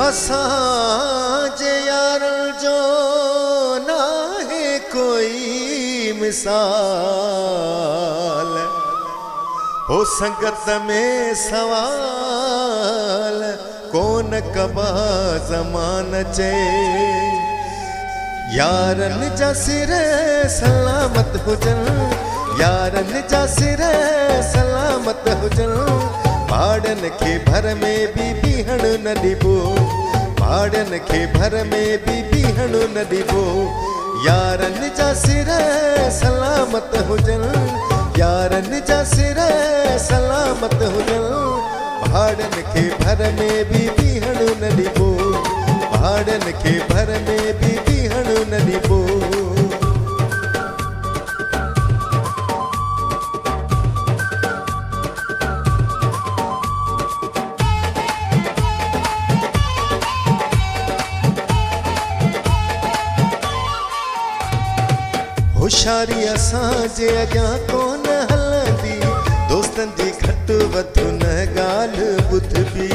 असांजे यारन जो नाहे कोई मिसाल, हो संगत में सवाल कोन कबा ज़मान चे। यारन जा सिर सलामत हुजन, यारन जा सिर सलामत हुजन। भाड़न के भर में भी बीहण न ॾिबो, भाड़न के भर में भी बीहण न ॾिबो। यारन जा सिर सलामत हुजन, यारन जा सिर सलामत हुजन। भाड़न के भर में भी बीहण न ॾिबो, भाड़न के भर में भी बीहण न ॾिबो। होशियारी असांजे अॻियां कोन हलंदी, दोस्तन जी घट वधु न ॻाल्हि ॿुधबी।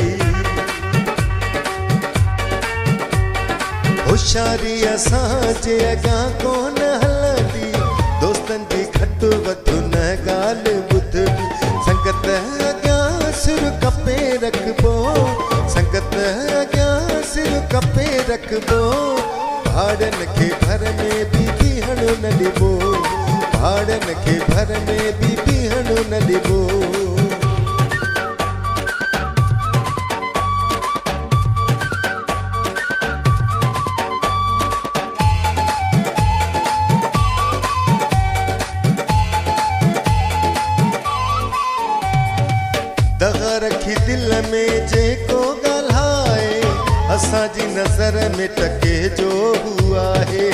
होशियारी असांजे अॻियां कोन हलंदी, दोस्तन जी घट वधु न ॻाल्हि ॿुधबी। संगत अॻियां सिर कपे रखबो, संगत अॻियां सिर कपे रखबो। भाड़न के भर में भी बीहण न ॾिबो, भाड़न के भर में भी बीहण न ॾिबो। दगा रखी दिल में जेको ॻाल्हाए, असांजी नज़र में टके जो हुआ है।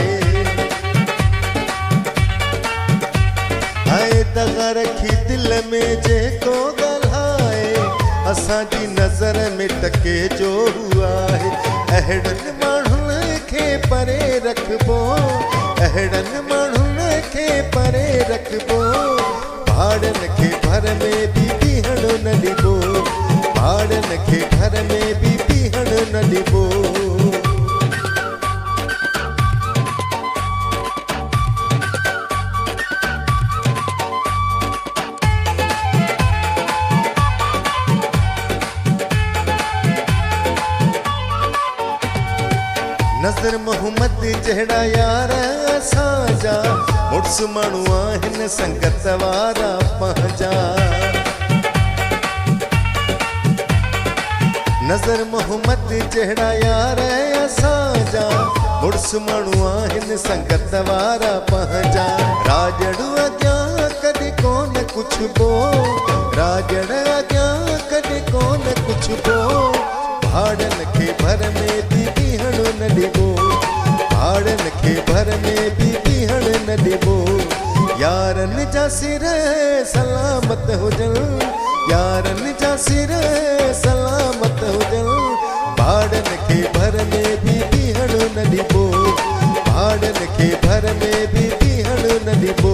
हाय दगा रखी दिल में जेको ॻाल्हाए, असांजी नज़र में टके जो हुआ है। अहिड़नि माण्हुनि खे परे रखबो, अहिड़नि माण्हुनि खे परे रखबो। भाड़न के भर में भी बीहण न ॾिबो, भाड़न के भर में भी बीहण न ॾिबो। नज़र मोहम्मद जहिड़ा यार असांजा, मुड़स माण्हू आहिनि संगत वारा पंहिंजा। नज़र मोहम्मद जहिड़ा यार असांजा, मुड़स माण्हू आहिनि संगत वारा पंहिंजा। राजड़ अॻियां कॾहिं कोन कुझु बो, राजड़ अॻियां कॾहिं कोन कुझु बो। भाड़न के भर में भी बीहण न ॾिबो, भाड़न के भर में भी बीहण न ॾिबो। यारन जा सिर सलामत हुजन, यारन जा सिर सलामत हुजन। भाड़न के भर में भी बीहण न ॾिबो, भाड़न के भर में भी बीहण न ॾिबो।